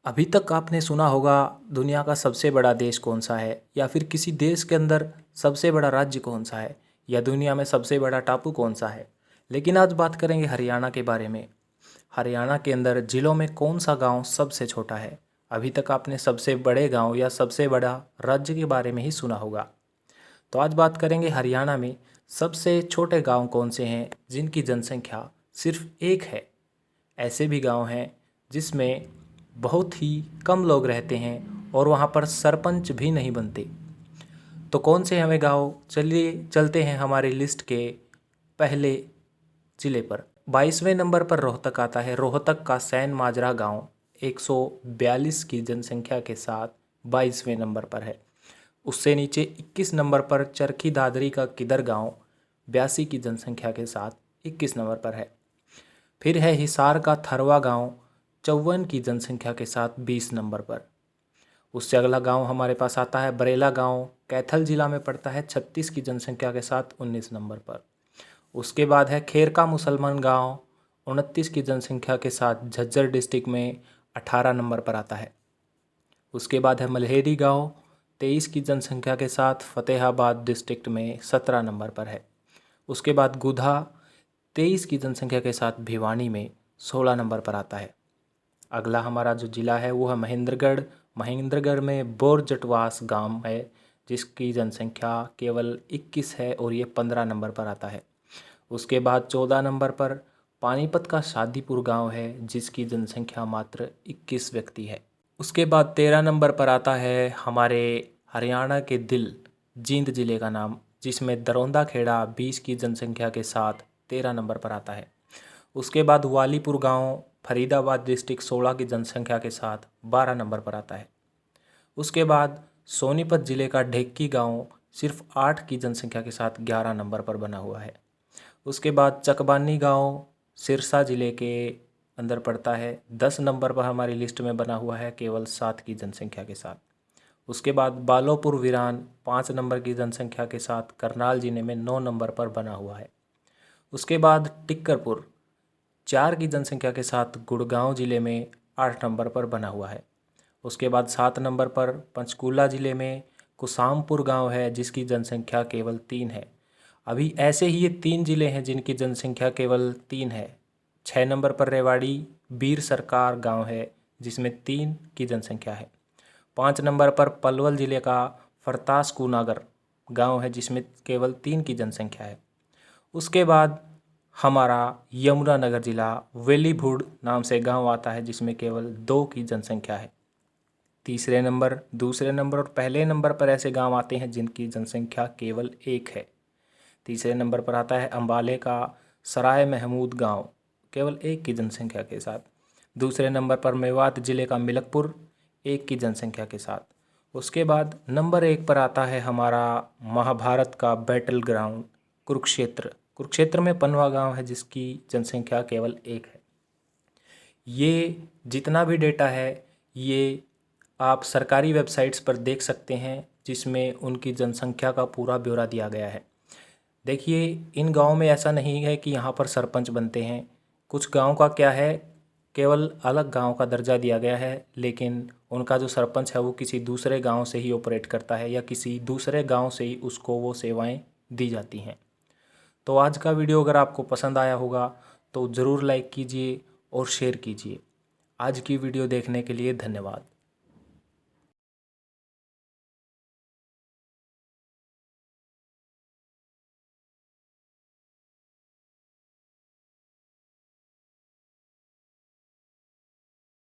अभी तक आपने सुना होगा दुनिया का सबसे बड़ा देश कौन सा है, या फिर किसी देश के अंदर सबसे बड़ा राज्य कौन सा है, या दुनिया में सबसे बड़ा टापू कौन सा है। लेकिन आज बात करेंगे हरियाणा के बारे में। हरियाणा के अंदर ज़िलों में कौन सा गांव सबसे छोटा है। अभी तक आपने सबसे बड़े गांव या सबसे बड़ा राज्य के बारे में ही सुना होगा। तो आज बात करेंगे हरियाणा में सबसे छोटे गांव कौन से हैं जिनकी जनसंख्या सिर्फ एक है। ऐसे भी गांव हैं जिसमें बहुत ही कम लोग रहते हैं और वहां पर सरपंच भी नहीं बनते। तो कौन से हमें गांव, चलिए चलते हैं हमारी लिस्ट के पहले ज़िले पर। 22वें नंबर पर रोहतक आता है। रोहतक का सैन माजरा गांव 142 की जनसंख्या के साथ 22वें नंबर पर है। उससे नीचे 21 नंबर पर चरखी दादरी का किदर गांव 82 की जनसंख्या के साथ 21 नंबर पर है। फिर है हिसार का थरवा गांव 54 की जनसंख्या के साथ 20 नंबर पर। उससे अगला गांव हमारे पास आता है बरेला गांव, कैथल जिला में पड़ता है, 36 की जनसंख्या के साथ 19 नंबर पर। उसके बाद है खेर का मुसलमान गांव 29 की जनसंख्या के साथ झज्जर डिस्ट्रिक्ट में 18 नंबर पर आता है। उसके बाद है मल्हेरी गांव 23 की जनसंख्या के साथ फतेहाबाद डिस्ट्रिक्ट में 17 नंबर पर है। उसके बाद गुधा 23 की जनसंख्या के साथ भिवानी में 16 नंबर पर आता है। अगला हमारा जो ज़िला है वो है महेंद्रगढ़। महेंद्रगढ़ में बोरजटवास गांव है जिसकी जनसंख्या केवल 21 है और ये 15 नंबर पर आता है। उसके बाद 14 नंबर पर पानीपत का शादीपुर गांव है जिसकी जनसंख्या मात्र 21 व्यक्ति है। उसके बाद 13 नंबर पर आता है हमारे हरियाणा के दिल जींद ज़िले का नाम, जिसमें दरौंदा खेड़ा 20 की जनसंख्या के साथ 13 नंबर पर आता है। उसके बाद वालीपुर गांव फरीदाबाद डिस्ट्रिक्ट 16 की जनसंख्या के साथ 12 नंबर पर आता है। उसके बाद सोनीपत ज़िले का ढेक्की गांव सिर्फ 8 की जनसंख्या के साथ 11 नंबर पर बना हुआ है। उसके बाद चकबानी गांव सिरसा ज़िले के अंदर पड़ता है, 10 नंबर पर हमारी लिस्ट में बना हुआ है केवल 7 की जनसंख्या के साथ। उसके बाद बालोपुर वीरान 5 नंबर की जनसंख्या के साथ करनाल ज़िले में 9 नंबर पर बना हुआ है। उसके बाद टिक्करपुर 4 की जनसंख्या के साथ गुड़गांव ज़िले में 8 नंबर पर बना हुआ है। उसके बाद 7 नंबर पर पंचकूला ज़िले में कुसामपुर गांव है जिसकी जनसंख्या केवल 3 है। अभी ऐसे ही ये 3 ज़िले हैं जिनकी जनसंख्या केवल 3 है। 6 नंबर पर रेवाड़ी बीर सरकार गांव है जिसमें 3 की जनसंख्या है। 5 नंबर पर पलवल ज़िले का फरतास कूनागर गांव है जिसमें केवल 3 की जनसंख्या है। उसके बाद हमारा यमुनानगर ज़िला वेलीभुड नाम से गांव आता है जिसमें केवल 2 की जनसंख्या है। तीसरे नंबर, दूसरे नंबर और पहले नंबर पर ऐसे गांव आते हैं जिनकी जनसंख्या केवल 1 है। तीसरे नंबर पर आता है अम्बाले का सराय महमूद गांव केवल 1 की जनसंख्या के साथ। दूसरे नंबर पर मेवात ज़िले का मिलकपुर 1 की जनसंख्या के साथ। उसके बाद नंबर 1 पर आता है हमारा महाभारत का बैटल ग्राउंड कुरुक्षेत्र। कुरुक्षेत्र में पनवा गांव है जिसकी जनसंख्या केवल 1 है। ये जितना भी डेटा है ये आप सरकारी वेबसाइट्स पर देख सकते हैं जिसमें उनकी जनसंख्या का पूरा ब्यौरा दिया गया है। देखिए, इन गाँव में ऐसा नहीं है कि यहाँ पर सरपंच बनते हैं। कुछ गाँव का क्या है, केवल अलग गांव का दर्जा दिया गया है, लेकिन उनका जो सरपंच है वो किसी दूसरे गांव से ही ऑपरेट करता है या किसी दूसरे गांव से ही उसको वो सेवाएं दी जाती हैं। तो आज का वीडियो अगर आपको पसंद आया होगा तो ज़रूर लाइक कीजिए और शेयर कीजिए। आज की वीडियो देखने के लिए धन्यवाद।